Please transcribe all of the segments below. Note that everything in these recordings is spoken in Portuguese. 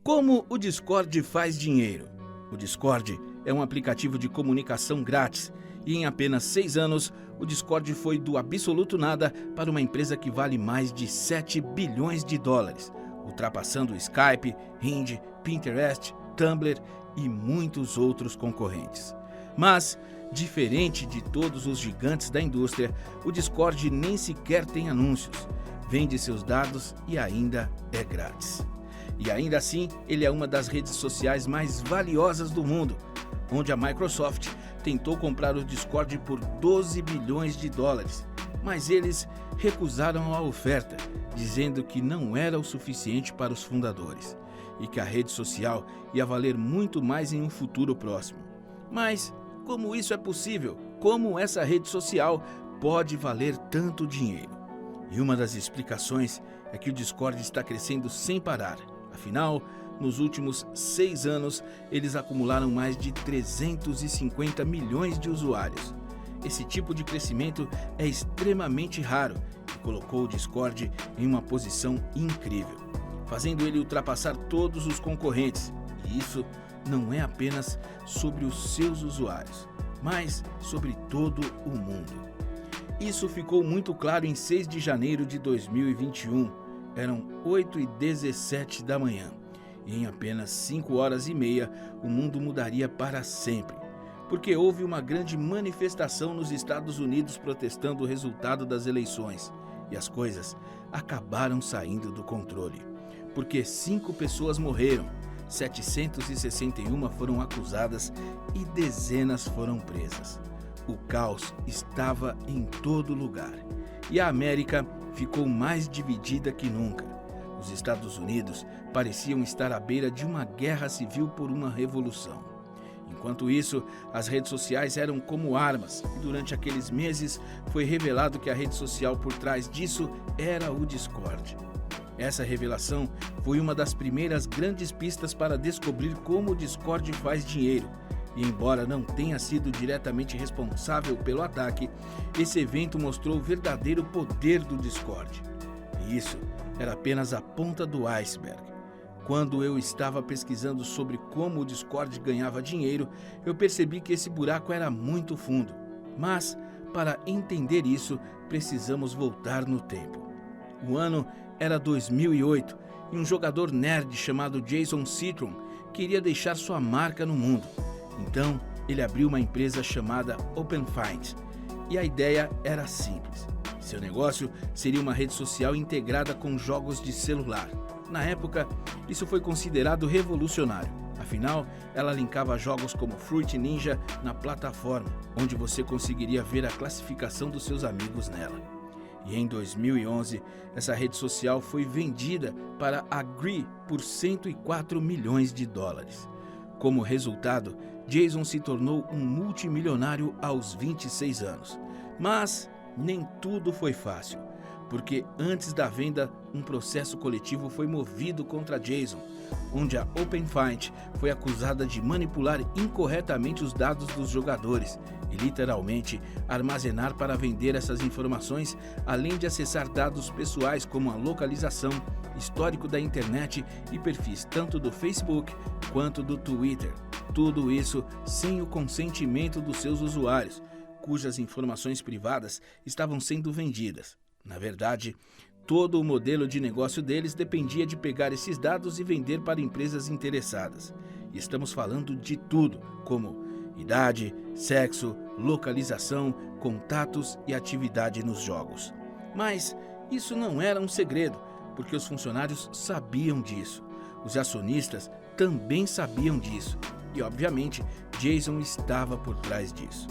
Como o Discord faz dinheiro? O Discord é um aplicativo de comunicação grátis e em apenas 6 anos, o Discord foi do absoluto nada para uma empresa que vale mais de 7 bilhões de dólares, ultrapassando o Skype, Hinge, Pinterest, Tumblr e muitos outros concorrentes. Mas, diferente de todos os gigantes da indústria, o Discord nem sequer tem anúncios, vende seus dados e ainda é grátis. E ainda assim, ele é uma das redes sociais mais valiosas do mundo, onde a Microsoft tentou comprar o Discord por 12 bilhões de dólares, mas eles recusaram a oferta, dizendo que não era o suficiente para os fundadores e que a rede social ia valer muito mais em um futuro próximo. Mas como isso é possível? Como essa rede social pode valer tanto dinheiro? E uma das explicações é que o Discord está crescendo sem parar. Afinal, nos últimos 6 anos, eles acumularam mais de 350 milhões de usuários. Esse tipo de crescimento é extremamente raro e colocou o Discord em uma posição incrível, fazendo ele ultrapassar todos os concorrentes. E isso não é apenas sobre os seus usuários, mas sobre todo o mundo. Isso ficou muito claro em 6 de janeiro de 2021. Eram 8h17 da manhã. E em apenas 5 horas e meia, o mundo mudaria para sempre. Porque houve uma grande manifestação nos Estados Unidos protestando o resultado das eleições. E as coisas acabaram saindo do controle. Porque 5 pessoas morreram, 761 foram acusadas e dezenas foram presas. O caos estava em todo lugar. E a América ficou mais dividida que nunca. Os Estados Unidos pareciam estar à beira de uma guerra civil por uma revolução. Enquanto isso, as redes sociais eram como armas, e durante aqueles meses foi revelado que a rede social por trás disso era o Discord. Essa revelação foi uma das primeiras grandes pistas para descobrir como o Discord faz dinheiro. E embora não tenha sido diretamente responsável pelo ataque, esse evento mostrou o verdadeiro poder do Discord. E isso era apenas a ponta do iceberg. Quando eu estava pesquisando sobre como o Discord ganhava dinheiro, eu percebi que esse buraco era muito fundo. Mas, para entender isso, precisamos voltar no tempo. O ano era 2008 e um jogador nerd chamado Jason Citron queria deixar sua marca no mundo. Então, ele abriu uma empresa chamada OpenFind, e a ideia era simples. Seu negócio seria uma rede social integrada com jogos de celular. Na época, isso foi considerado revolucionário. Afinal, ela linkava jogos como Fruit Ninja na plataforma, onde você conseguiria ver a classificação dos seus amigos nela. E em 2011, essa rede social foi vendida para a Gree por 104 milhões de dólares. Como resultado, Jason se tornou um multimilionário aos 26 anos. Mas nem tudo foi fácil, porque antes da venda, um processo coletivo foi movido contra Jason, onde a OpenFind foi acusada de manipular incorretamente os dados dos jogadores e literalmente armazenar para vender essas informações, além de acessar dados pessoais como a localização, histórico da internet e perfis tanto do Facebook quanto do Twitter. Tudo isso sem o consentimento dos seus usuários, cujas informações privadas estavam sendo vendidas. Na verdade, todo o modelo de negócio deles dependia de pegar esses dados e vender para empresas interessadas. E estamos falando de tudo, como idade, sexo, localização, contatos e atividade nos jogos. Mas isso não era um segredo, porque os funcionários sabiam disso. Os acionistas também sabiam disso. E, obviamente, Jason estava por trás disso.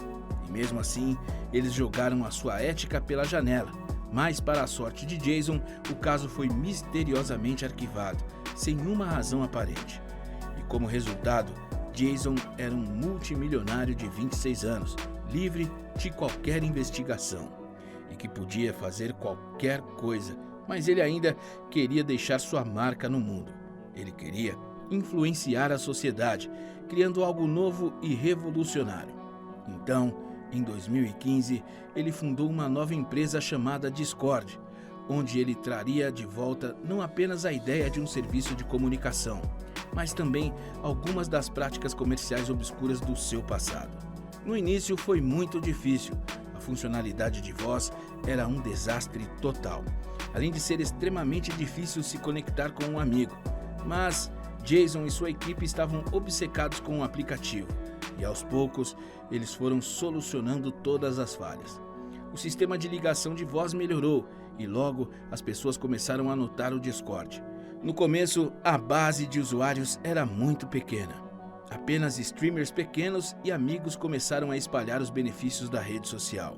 E mesmo assim, eles jogaram a sua ética pela janela. Mas, para a sorte de Jason, o caso foi misteriosamente arquivado, sem uma razão aparente. E como resultado, Jason era um multimilionário de 26 anos, livre de qualquer investigação, e que podia fazer qualquer coisa, mas ele ainda queria deixar sua marca no mundo. Ele queria influenciar a sociedade, criando algo novo e revolucionário. Então, em 2015, ele fundou uma nova empresa chamada Discord, onde ele traria de volta não apenas a ideia de um serviço de comunicação, mas também algumas das práticas comerciais obscuras do seu passado. No início foi muito difícil. A funcionalidade de voz era um desastre total, além de ser extremamente difícil se conectar com um amigo. Mas Jason e sua equipe estavam obcecados com o aplicativo e aos poucos eles foram solucionando todas as falhas. O sistema de ligação de voz melhorou e logo as pessoas começaram a notar o Discord. No começo, a base de usuários era muito pequena. Apenas streamers pequenos e amigos começaram a espalhar os benefícios da rede social,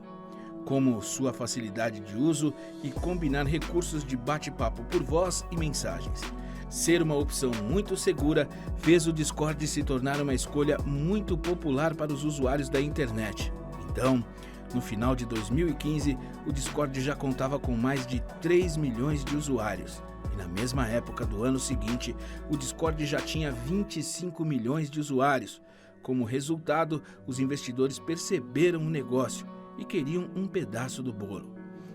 como sua facilidade de uso e combinar recursos de bate-papo por voz e mensagens. Ser uma opção muito segura fez o Discord se tornar uma escolha muito popular para os usuários da internet. Então, no final de 2015, o Discord já contava com mais de 3 milhões de usuários. E na mesma época do ano seguinte, o Discord já tinha 25 milhões de usuários. Como resultado, os investidores perceberam o negócio e queriam um pedaço do bolo.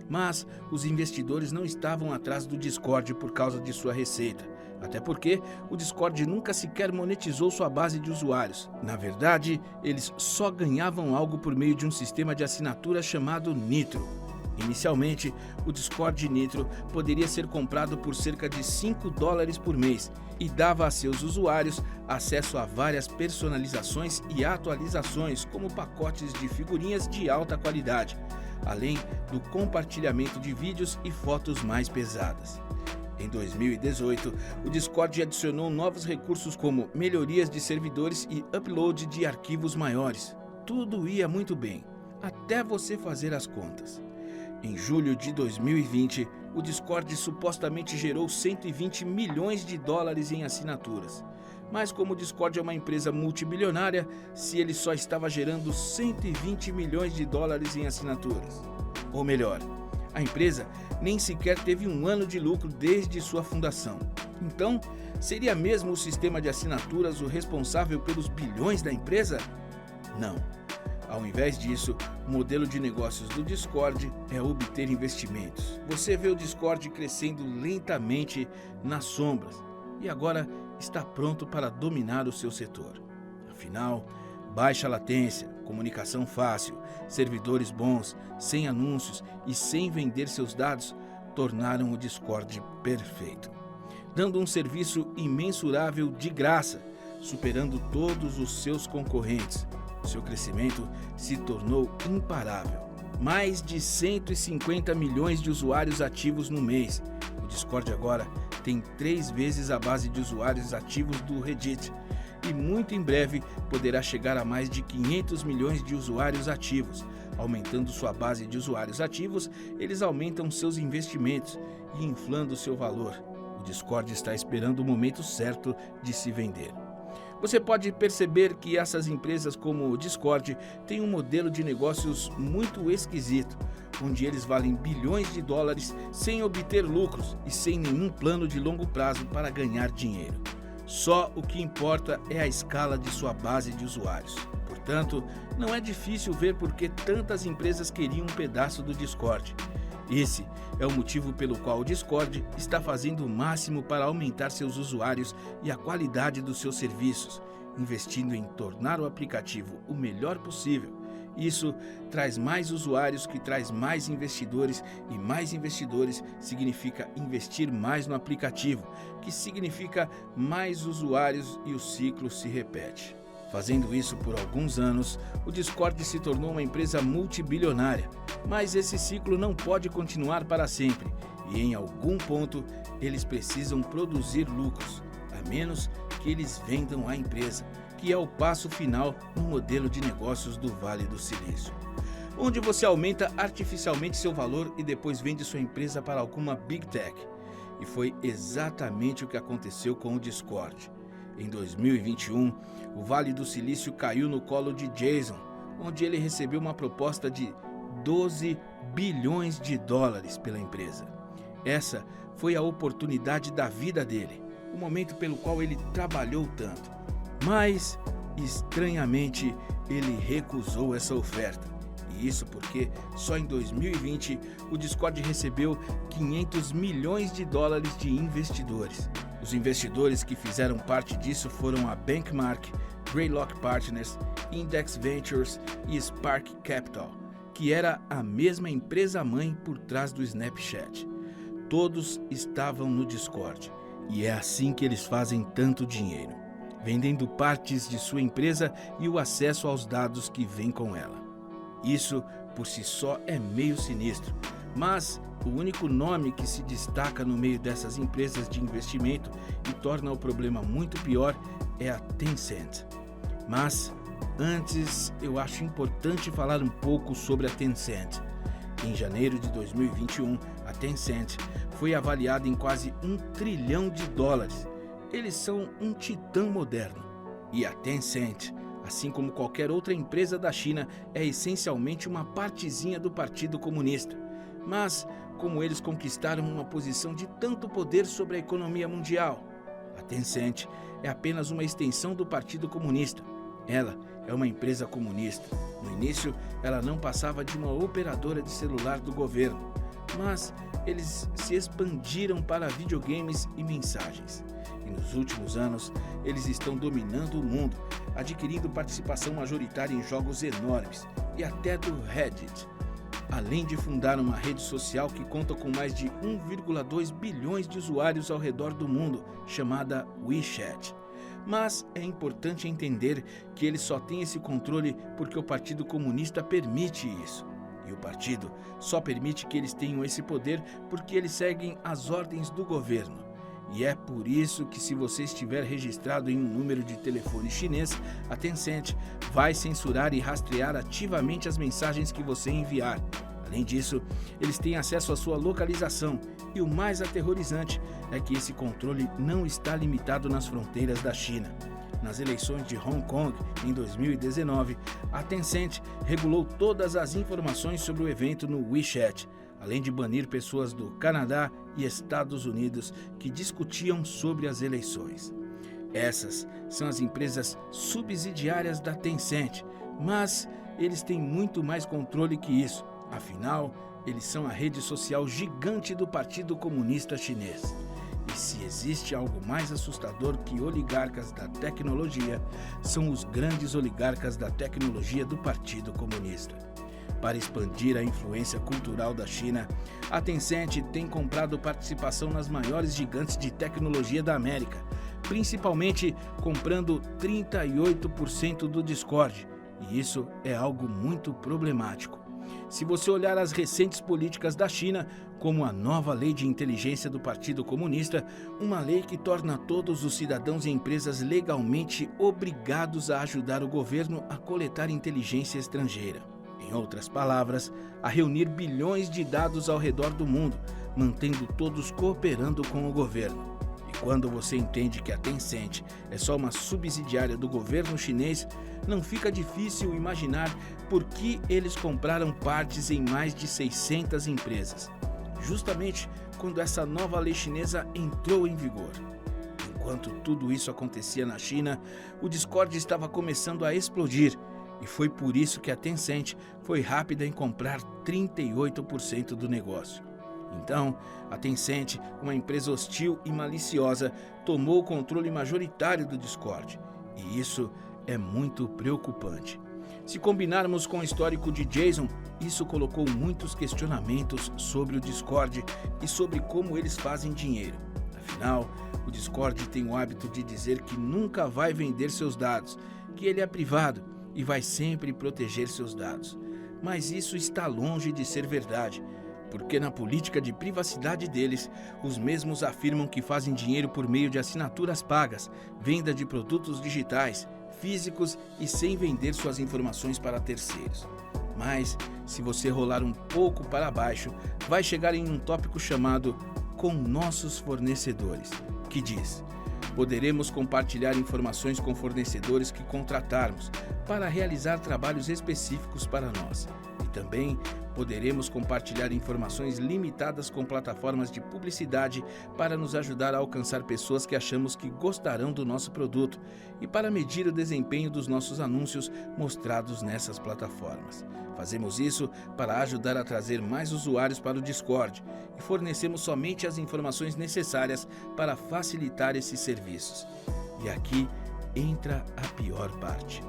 Mas os investidores não estavam atrás do Discord por causa de sua receita, até porque o Discord nunca sequer monetizou sua base de usuários. Na verdade, eles só ganhavam algo por meio de um sistema de assinatura chamado Nitro. Inicialmente, o Discord Nitro poderia ser comprado por cerca de $5 por mês e dava a seus usuários acesso a várias personalizações e atualizações, como pacotes de figurinhas de alta qualidade, além do compartilhamento de vídeos e fotos mais pesadas. Em 2018, o Discord adicionou novos recursos como melhorias de servidores e upload de arquivos maiores. Tudo ia muito bem, até você fazer as contas. Em julho de 2020, o Discord supostamente gerou $120 milhões em assinaturas. Mas como o Discord é uma empresa multibilionária, se ele só estava gerando $120 milhões em assinaturas? Ou melhor, a empresa nem sequer teve um ano de lucro desde sua fundação. Então, seria mesmo o sistema de assinaturas o responsável pelos bilhões da empresa? Não. Ao invés disso, o modelo de negócios do Discord é obter investimentos. Você vê o Discord crescendo lentamente nas sombras e agora está pronto para dominar o seu setor. Afinal, baixa latência, comunicação fácil, servidores bons, sem anúncios e sem vender seus dados tornaram o Discord perfeito, dando um serviço imensurável de graça, superando todos os seus concorrentes. Seu crescimento se tornou imparável. Mais de 150 milhões de usuários ativos no mês. O Discord agora tem 3 vezes a base de usuários ativos do Reddit e muito em breve poderá chegar a mais de 500 milhões de usuários ativos. Aumentando sua base de usuários ativos, eles aumentam seus investimentos e inflando seu valor. O Discord está esperando o momento certo de se vender. Você pode perceber que essas empresas como o Discord têm um modelo de negócios muito esquisito, onde eles valem bilhões de dólares sem obter lucros e sem nenhum plano de longo prazo para ganhar dinheiro. Só o que importa é a escala de sua base de usuários. Portanto, não é difícil ver por que tantas empresas queriam um pedaço do Discord. Esse é o motivo pelo qual o Discord está fazendo o máximo para aumentar seus usuários e a qualidade dos seus serviços, investindo em tornar o aplicativo o melhor possível. Isso traz mais usuários, que traz mais investidores, e mais investidores significa investir mais no aplicativo, que significa mais usuários, e o ciclo se repete. Fazendo isso por alguns anos, o Discord se tornou uma empresa multibilionária. Mas esse ciclo não pode continuar para sempre, e em algum ponto eles precisam produzir lucros, a menos que eles vendam a empresa, que é o passo final no modelo de negócios do Vale do Silício, onde você aumenta artificialmente seu valor e depois vende sua empresa para alguma Big Tech. E foi exatamente o que aconteceu com o Discord. Em 2021, o Vale do Silício caiu no colo de Jason, onde ele recebeu uma proposta de $12 bilhões pela empresa. Essa foi a oportunidade da vida dele, o momento pelo qual ele trabalhou tanto. Mas, estranhamente, ele recusou essa oferta. E isso porque só em 2020 o Discord recebeu $500 milhões de investidores. Os investidores que fizeram parte disso foram a Bankmark, Greylock Partners, Index Ventures e Spark Capital, que era a mesma empresa-mãe por trás do Snapchat. Todos estavam no Discord, e é assim que eles fazem tanto dinheiro, vendendo partes de sua empresa e o acesso aos dados que vêm com ela. Isso, por si só, é meio sinistro, mas o único nome que se destaca no meio dessas empresas de investimento e torna o problema muito pior é a Tencent. Mas, antes, eu acho importante falar um pouco sobre a Tencent. Em janeiro de 2021, a Tencent foi avaliada em quase US$ 1 trilhão. Eles são um titã moderno. E a Tencent, assim como qualquer outra empresa da China, é essencialmente uma partezinha do Partido Comunista. Mas, como eles conquistaram uma posição de tanto poder sobre a economia mundial, a Tencent é apenas uma extensão do Partido Comunista. Ela é uma empresa comunista. No início, ela não passava de uma operadora de celular do governo, mas eles se expandiram para videogames e mensagens. E nos últimos anos, eles estão dominando o mundo, adquirindo participação majoritária em jogos enormes e até do Reddit, além de fundar uma rede social que conta com mais de 1,2 bilhões de usuários ao redor do mundo, chamada WeChat. Mas é importante entender que eles só têm esse controle porque o Partido Comunista permite isso. E o partido só permite que eles tenham esse poder porque eles seguem as ordens do governo. E é por isso que, se você estiver registrado em um número de telefone chinês, a Tencent vai censurar e rastrear ativamente as mensagens que você enviar. Além disso, eles têm acesso à sua localização, e o mais aterrorizante é que esse controle não está limitado nas fronteiras da China. Nas eleições de Hong Kong, em 2019, a Tencent regulou todas as informações sobre o evento no WeChat, além de banir pessoas do Canadá e Estados Unidos que discutiam sobre as eleições. Essas são as empresas subsidiárias da Tencent, mas eles têm muito mais controle que isso. Afinal, eles são a rede social gigante do Partido Comunista Chinês. E se existe algo mais assustador que oligarcas da tecnologia, são os grandes oligarcas da tecnologia do Partido Comunista. Para expandir a influência cultural da China, a Tencent tem comprado participação nas maiores gigantes de tecnologia da América, principalmente comprando 38% do Discord, e isso é algo muito problemático. Se você olhar as recentes políticas da China, como a nova lei de inteligência do Partido Comunista, uma lei que torna todos os cidadãos e empresas legalmente obrigados a ajudar o governo a coletar inteligência estrangeira. Em outras palavras, a reunir bilhões de dados ao redor do mundo, mantendo todos cooperando com o governo. E quando você entende que a Tencent é só uma subsidiária do governo chinês, não fica difícil imaginar por que eles compraram partes em mais de 600 empresas, justamente quando essa nova lei chinesa entrou em vigor. Enquanto tudo isso acontecia na China, o Discord estava começando a explodir, e foi por isso que a Tencent foi rápida em comprar 38% do negócio. Então, a Tencent, uma empresa hostil e maliciosa, tomou o controle majoritário do Discord, e isso é muito preocupante. Se combinarmos com o histórico de Jason, isso colocou muitos questionamentos sobre o Discord e sobre como eles fazem dinheiro. Afinal, o Discord tem o hábito de dizer que nunca vai vender seus dados, que ele é privado e vai sempre proteger seus dados. Mas isso está longe de ser verdade, porque na política de privacidade deles, os mesmos afirmam que fazem dinheiro por meio de assinaturas pagas, venda de produtos digitais, físicos e sem vender suas informações para terceiros. Mas, se você rolar um pouco para baixo, vai chegar em um tópico chamado "Com nossos fornecedores", que diz: poderemos compartilhar informações com fornecedores que contratarmos para realizar trabalhos específicos para nós. E também poderemos compartilhar informações limitadas com plataformas de publicidade para nos ajudar a alcançar pessoas que achamos que gostarão do nosso produto e para medir o desempenho dos nossos anúncios mostrados nessas plataformas. Fazemos isso para ajudar a trazer mais usuários para o Discord e fornecemos somente as informações necessárias para facilitar esses serviços. E aqui entra a pior parte.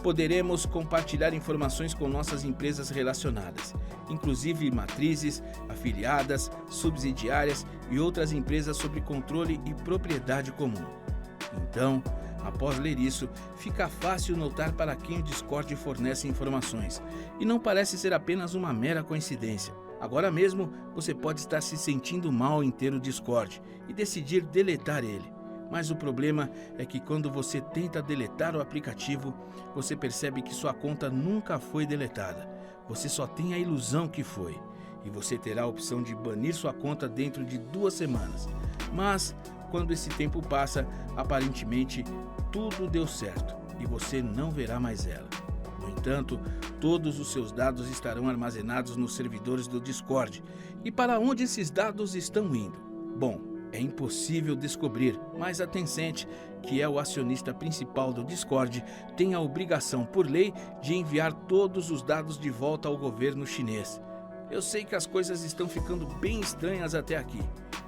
Poderemos compartilhar informações com nossas empresas relacionadas, inclusive matrizes, afiliadas, subsidiárias e outras empresas sob controle e propriedade comum. Então, após ler isso, fica fácil notar para quem o Discord fornece informações, e não parece ser apenas uma mera coincidência. Agora mesmo, você pode estar se sentindo mal em ter o Discord e decidir deletar ele. Mas o problema é que quando você tenta deletar o aplicativo, você percebe que sua conta nunca foi deletada. Você só tem a ilusão que foi. E você terá a opção de banir sua conta dentro de 2 semanas. Mas, quando esse tempo passa, aparentemente tudo deu certo e você não verá mais ela. No entanto, todos os seus dados estarão armazenados nos servidores do Discord. E para onde esses dados estão indo? Bom, é impossível descobrir, mas a Tencent, que é o acionista principal do Discord, tem a obrigação, por lei, de enviar todos os dados de volta ao governo chinês. Eu sei que as coisas estão ficando bem estranhas até aqui,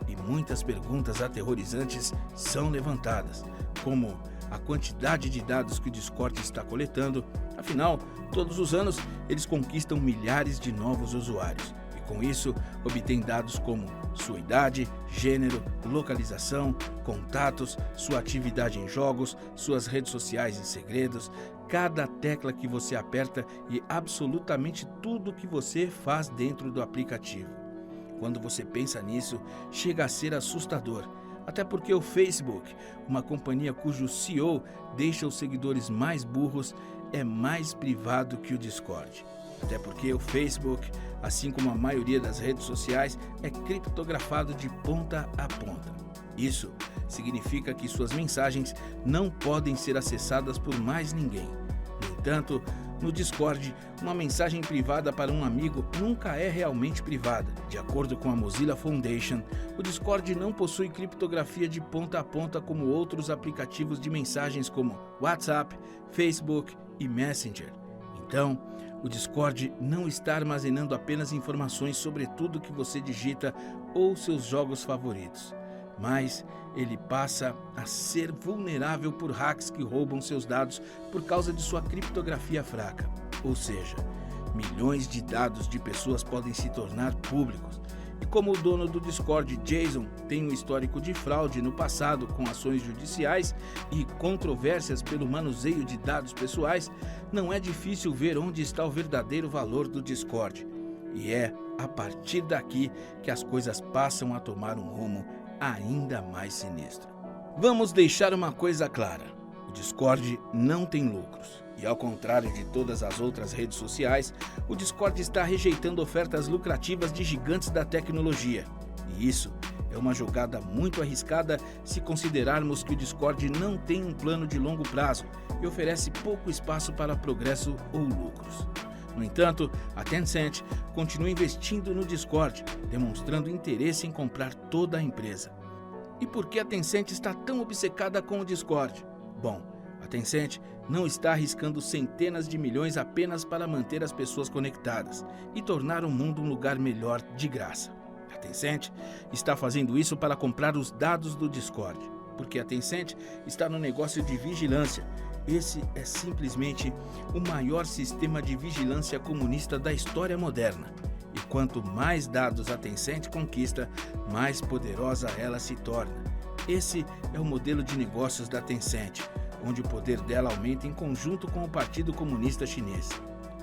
e muitas perguntas aterrorizantes são levantadas, como a quantidade de dados que o Discord está coletando. Afinal, todos os anos eles conquistam milhares de novos usuários. Com isso, obtém dados como sua idade, gênero, localização, contatos, sua atividade em jogos, suas redes sociais e segredos, cada tecla que você aperta e absolutamente tudo que você faz dentro do aplicativo. Quando você pensa nisso, chega a ser assustador. Até porque o Facebook, uma companhia cujo CEO deixa os seguidores mais burros, é mais privado que o Discord. Até porque o Facebook, assim como a maioria das redes sociais, é criptografado de ponta a ponta. Isso significa que suas mensagens não podem ser acessadas por mais ninguém. No entanto, no Discord, uma mensagem privada para um amigo nunca é realmente privada. De acordo com a Mozilla Foundation, o Discord não possui criptografia de ponta a ponta como outros aplicativos de mensagens como WhatsApp, Facebook e Messenger. Então, o Discord não está armazenando apenas informações sobre tudo que você digita ou seus jogos favoritos, mas ele passa a ser vulnerável por hacks que roubam seus dados por causa de sua criptografia fraca. Ou seja, milhões de dados de pessoas podem se tornar públicos. E como o dono do Discord, Jason, tem um histórico de fraude no passado com ações judiciais e controvérsias pelo manuseio de dados pessoais, não é difícil ver onde está o verdadeiro valor do Discord. E é a partir daqui que as coisas passam a tomar um rumo ainda mais sinistro. Vamos deixar uma coisa clara: o Discord não tem lucros. E ao contrário de todas as outras redes sociais, o Discord está rejeitando ofertas lucrativas de gigantes da tecnologia. E isso é uma jogada muito arriscada se considerarmos que o Discord não tem um plano de longo prazo e oferece pouco espaço para progresso ou lucros. No entanto, a Tencent continua investindo no Discord, demonstrando interesse em comprar toda a empresa. E por que a Tencent está tão obcecada com o Discord? Bom, a Tencent não está arriscando centenas de milhões apenas para manter as pessoas conectadas e tornar o mundo um lugar melhor de graça. A Tencent está fazendo isso para comprar os dados do Discord, porque a Tencent está no negócio de vigilância. Esse é simplesmente o maior sistema de vigilância comunista da história moderna. E quanto mais dados a Tencent conquista, mais poderosa ela se torna. Esse é o modelo de negócios da Tencent, onde o poder dela aumenta em conjunto com o Partido Comunista Chinês.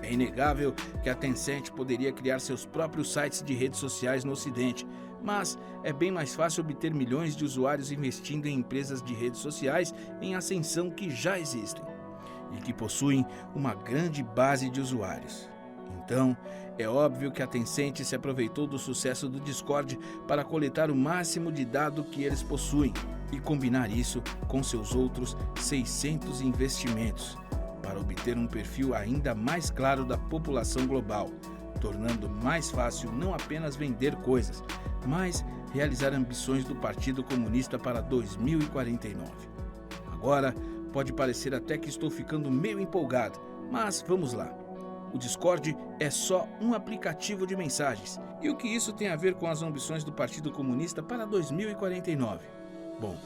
É inegável que a Tencent poderia criar seus próprios sites de redes sociais no Ocidente, mas é bem mais fácil obter milhões de usuários investindo em empresas de redes sociais em ascensão que já existem e que possuem uma grande base de usuários. Então, é óbvio que a Tencent se aproveitou do sucesso do Discord para coletar o máximo de dado que eles possuem e combinar isso com seus outros 600 investimentos. para obter um perfil ainda mais claro da população global, tornando mais fácil não apenas vender coisas, mas realizar ambições do Partido Comunista para 2049. Agora, pode parecer até que estou ficando meio empolgado, mas vamos lá. O Discord é só um aplicativo de mensagens. E o que isso tem a ver com as ambições do Partido Comunista para 2049? Bom,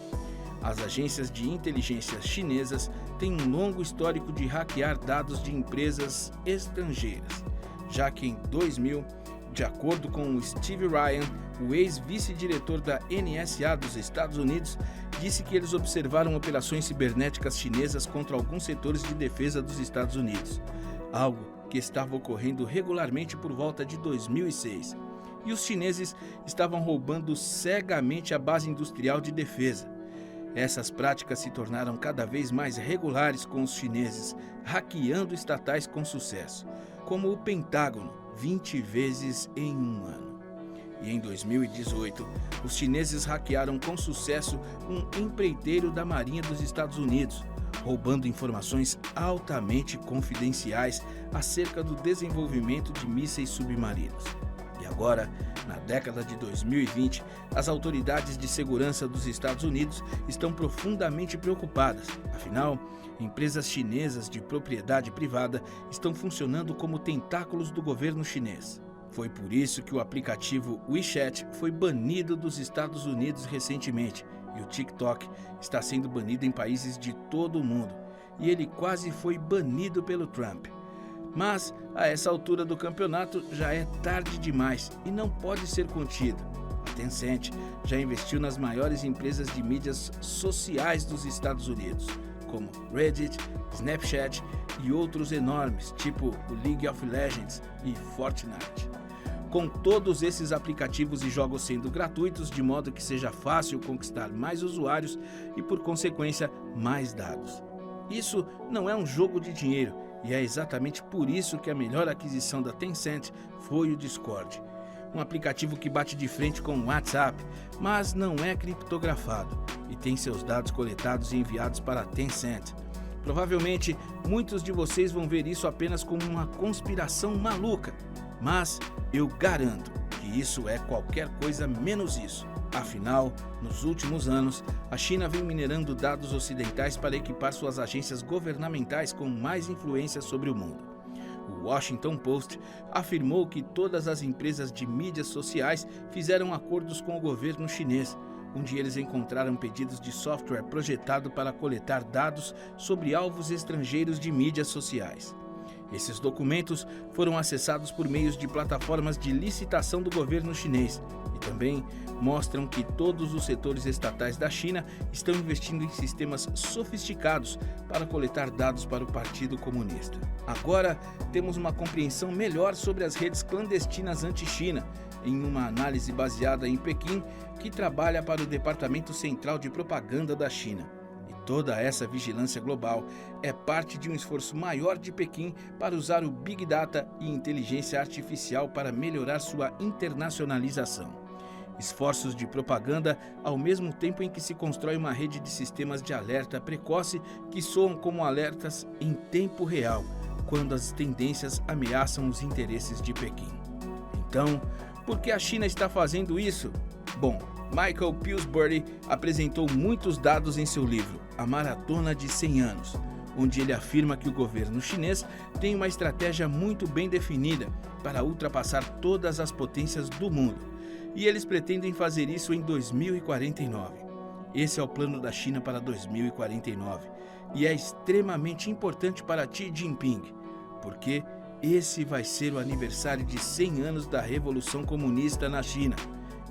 as agências de inteligência chinesas têm um longo histórico de hackear dados de empresas estrangeiras, já que em 2000, de acordo com o Steve Ryan, o ex-vice-diretor da NSA dos Estados Unidos, disse que eles observaram operações cibernéticas chinesas contra alguns setores de defesa dos Estados Unidos, algo que estava ocorrendo regularmente por volta de 2006. E os chineses estavam roubando cegamente a base industrial de defesa. Essas práticas se tornaram cada vez mais regulares com os chineses, hackeando estatais com sucesso, como o Pentágono, 20 vezes em um ano. E em 2018, os chineses hackearam com sucesso um empreiteiro da Marinha dos Estados Unidos, roubando informações altamente confidenciais acerca do desenvolvimento de mísseis submarinos. E agora, na década de 2020, as autoridades de segurança dos Estados Unidos estão profundamente preocupadas. Afinal, empresas chinesas de propriedade privada estão funcionando como tentáculos do governo chinês. Foi por isso que o aplicativo WeChat foi banido dos Estados Unidos recentemente, e o TikTok está sendo banido em países de todo o mundo, e ele quase foi banido pelo Trump. Mas, a essa altura do campeonato, já é tarde demais e não pode ser contido. A Tencent já investiu nas maiores empresas de mídias sociais dos Estados Unidos, como Reddit, Snapchat e outros enormes, tipo o League of Legends e Fortnite. Com todos esses aplicativos e jogos sendo gratuitos, de modo que seja fácil conquistar mais usuários e, por consequência, mais dados. Isso não é um jogo de dinheiro, e é exatamente por isso que a melhor aquisição da Tencent foi o Discord. Um aplicativo que bate de frente com o WhatsApp, mas não é criptografado e tem seus dados coletados e enviados para a Tencent. Provavelmente, muitos de vocês vão ver isso apenas como uma conspiração maluca, mas eu garanto que isso é qualquer coisa menos isso. Afinal, nos últimos anos, a China vem minerando dados ocidentais para equipar suas agências governamentais com mais influência sobre o mundo. O Washington Post afirmou que todas as empresas de mídias sociais fizeram acordos com o governo chinês, onde eles encontraram pedidos de software projetado para coletar dados sobre alvos estrangeiros de mídias sociais. Esses documentos foram acessados por meios de plataformas de licitação do governo chinês e também mostram que todos os setores estatais da China estão investindo em sistemas sofisticados para coletar dados para o Partido Comunista. Agora temos uma compreensão melhor sobre as redes clandestinas anti-China, em uma análise baseada em Pequim, que trabalha para o Departamento Central de Propaganda da China. Toda essa vigilância global é parte de um esforço maior de Pequim para usar o Big Data e inteligência artificial para melhorar sua internacionalização. Esforços de propaganda ao mesmo tempo em que se constrói uma rede de sistemas de alerta precoce que soam como alertas em tempo real, quando as tendências ameaçam os interesses de Pequim. Então, por que a China está fazendo isso? Bom, Michael Pillsbury apresentou muitos dados em seu livro, A Maratona de 100 Anos, onde ele afirma que o governo chinês tem uma estratégia muito bem definida para ultrapassar todas as potências do mundo, e eles pretendem fazer isso em 2049. Esse é o plano da China para 2049, e é extremamente importante para Xi Jinping, porque esse vai ser o aniversário de 100 anos da Revolução Comunista na China.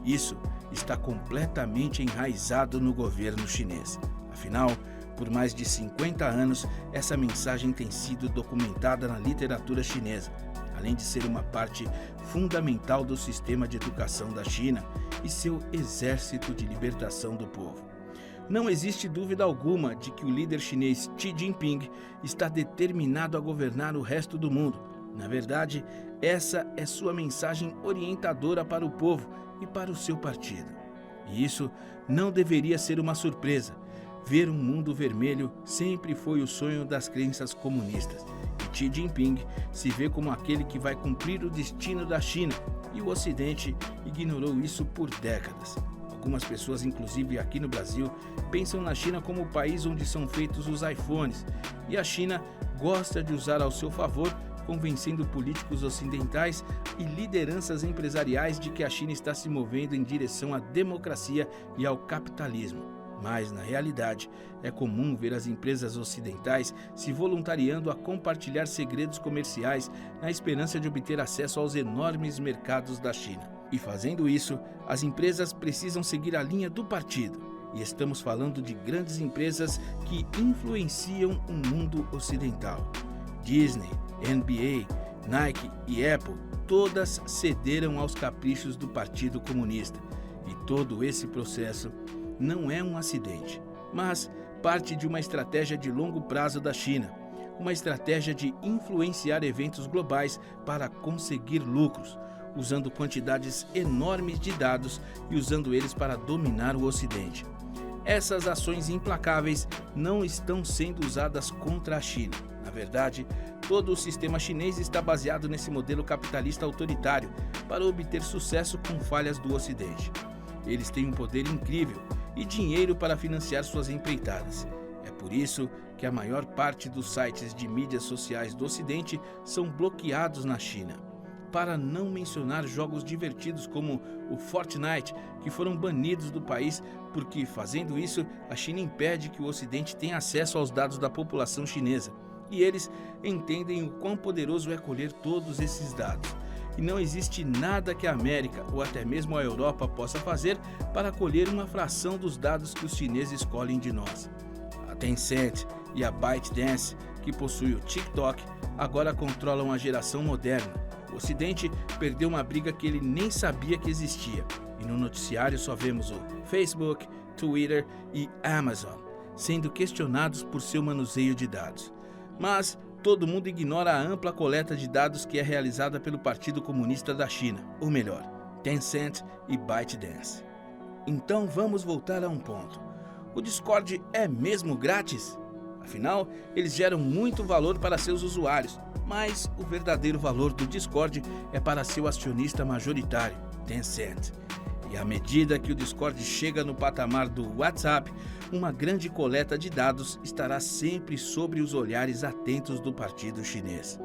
Isso está completamente enraizado no governo chinês. Afinal, por mais de 50 anos, essa mensagem tem sido documentada na literatura chinesa, além de ser uma parte fundamental do sistema de educação da China e seu exército de libertação do povo. Não existe dúvida alguma de que o líder chinês Xi Jinping está determinado a governar o resto do mundo. Na verdade, essa é sua mensagem orientadora para o povo e para o seu partido. E isso não deveria ser uma surpresa, Ver um mundo vermelho sempre foi o sonho das crenças comunistas. E Xi Jinping se vê como aquele que vai cumprir o destino da China, e o Ocidente ignorou isso por décadas. Algumas pessoas, inclusive aqui no Brasil, pensam na China como o país onde são feitos os iPhones, e a China gosta de usar ao seu favor, convencendo políticos ocidentais e lideranças empresariais de que a China está se movendo em direção à democracia e ao capitalismo. Mas, na realidade, é comum ver as empresas ocidentais se voluntariando a compartilhar segredos comerciais na esperança de obter acesso aos enormes mercados da China. E fazendo isso, as empresas precisam seguir a linha do partido. E estamos falando de grandes empresas que influenciam o mundo ocidental. Disney, NBA, Nike e Apple, todas cederam aos caprichos do Partido Comunista. E todo esse processo não é um acidente, mas parte de uma estratégia de longo prazo da China, uma estratégia de influenciar eventos globais para conseguir lucros, usando quantidades enormes de dados e usando eles para dominar o Ocidente. Essas ações implacáveis não estão sendo usadas contra a China. Na verdade, todo o sistema chinês está baseado nesse modelo capitalista autoritário para obter sucesso com falhas do Ocidente. Eles têm um poder incrível e dinheiro para financiar suas empreitadas. É por isso que a maior parte dos sites de mídias sociais do Ocidente são bloqueados na China. Para não mencionar jogos divertidos como o Fortnite, que foram banidos do país porque, fazendo isso, a China impede que o Ocidente tenha acesso aos dados da população chinesa. E eles entendem o quão poderoso é colher todos esses dados. E não existe nada que a América ou até mesmo a Europa possa fazer para colher uma fração dos dados que os chineses colhem de nós. A Tencent e a ByteDance, que possui o TikTok, agora controlam a geração moderna. O Ocidente perdeu uma briga que ele nem sabia que existia. E no noticiário só vemos o Facebook, Twitter e Amazon sendo questionados por seu manuseio de dados. Mas todo mundo ignora a ampla coleta de dados que é realizada pelo Partido Comunista da China, ou melhor, Tencent e ByteDance. Então vamos voltar a um ponto. O Discord é mesmo grátis? Afinal, eles geram muito valor para seus usuários, mas o verdadeiro valor do Discord é para seu acionista majoritário, Tencent. E à medida que o Discord chega no patamar do WhatsApp, uma grande coleta de dados estará sempre sobre os olhares atentos do partido chinês.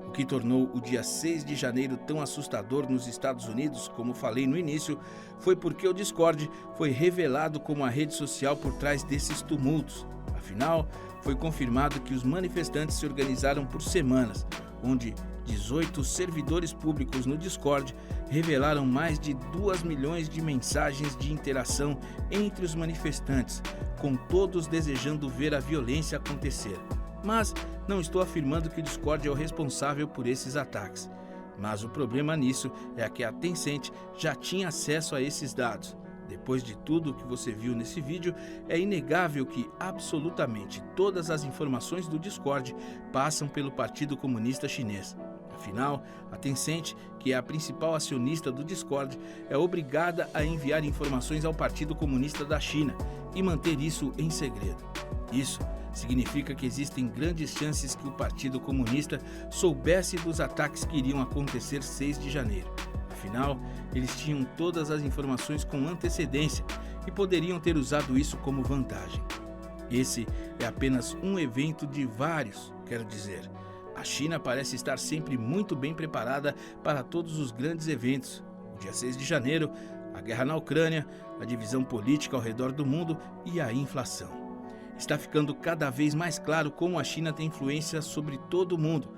O que tornou o dia 6 de janeiro tão assustador nos Estados Unidos, como falei no início, foi porque o Discord foi revelado como a rede social por trás desses tumultos. Afinal, foi confirmado que os manifestantes se organizaram por semanas, onde 18 servidores públicos no Discord revelaram mais de 2 milhões de mensagens de interação entre os manifestantes, com todos desejando ver a violência acontecer. Mas não estou afirmando que o Discord é o responsável por esses ataques. Mas o problema nisso é que a Tencent já tinha acesso a esses dados. Depois de tudo o que você viu nesse vídeo, é inegável que absolutamente todas as informações do Discord passam pelo Partido Comunista Chinês. Afinal, a Tencent, que é a principal acionista do Discord, é obrigada a enviar informações ao Partido Comunista da China e manter isso em segredo. Isso significa que existem grandes chances que o Partido Comunista soubesse dos ataques que iriam acontecer 6 de janeiro. Afinal, eles tinham todas as informações com antecedência e poderiam ter usado isso como vantagem. Esse é apenas um evento de vários, quero dizer. A China parece estar sempre muito bem preparada para todos os grandes eventos. O dia 6 de janeiro, a guerra na Ucrânia, a divisão política ao redor do mundo e a inflação. Está ficando cada vez mais claro como a China tem influência sobre todo o mundo.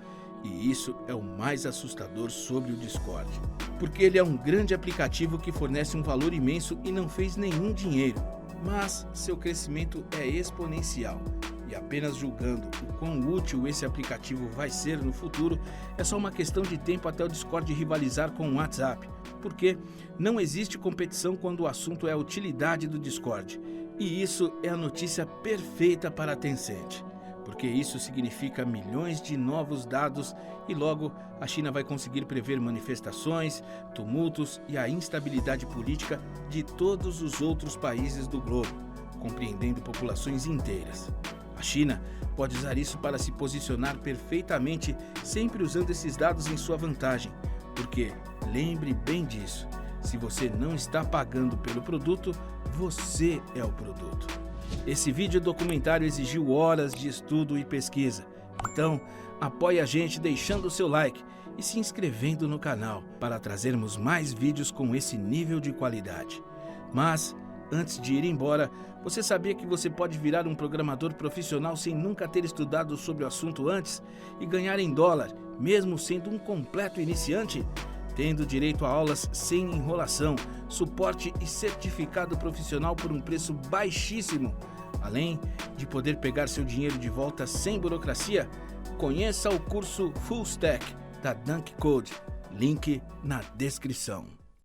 E isso é o mais assustador sobre o Discord. Porque ele é um grande aplicativo que fornece um valor imenso e não fez nenhum dinheiro. Mas seu crescimento é exponencial. E apenas julgando o quão útil esse aplicativo vai ser no futuro, é só uma questão de tempo até o Discord rivalizar com o WhatsApp. Porque não existe competição quando o assunto é a utilidade do Discord. E isso é a notícia perfeita para a Tencent. Porque isso significa milhões de novos dados e logo a China vai conseguir prever manifestações, tumultos e a instabilidade política de todos os outros países do globo. compreendendo populações inteiras. A China pode usar isso para se posicionar perfeitamente, sempre usando esses dados em sua vantagem, porque, lembre bem disso, se você não está pagando pelo produto, você é o produto. Esse vídeo documentário exigiu horas de estudo e pesquisa, então apoie a gente deixando o seu like e se inscrevendo no canal para trazermos mais vídeos com esse nível de qualidade. Mas, antes de ir embora, você sabia que você pode virar um programador profissional sem nunca ter estudado sobre o assunto antes e ganhar em dólar, mesmo sendo um completo iniciante? Tendo direito a aulas sem enrolação, suporte e certificado profissional por um preço baixíssimo, além de poder pegar seu dinheiro de volta sem burocracia? Conheça o curso Full Stack da Dunk Code, link na descrição.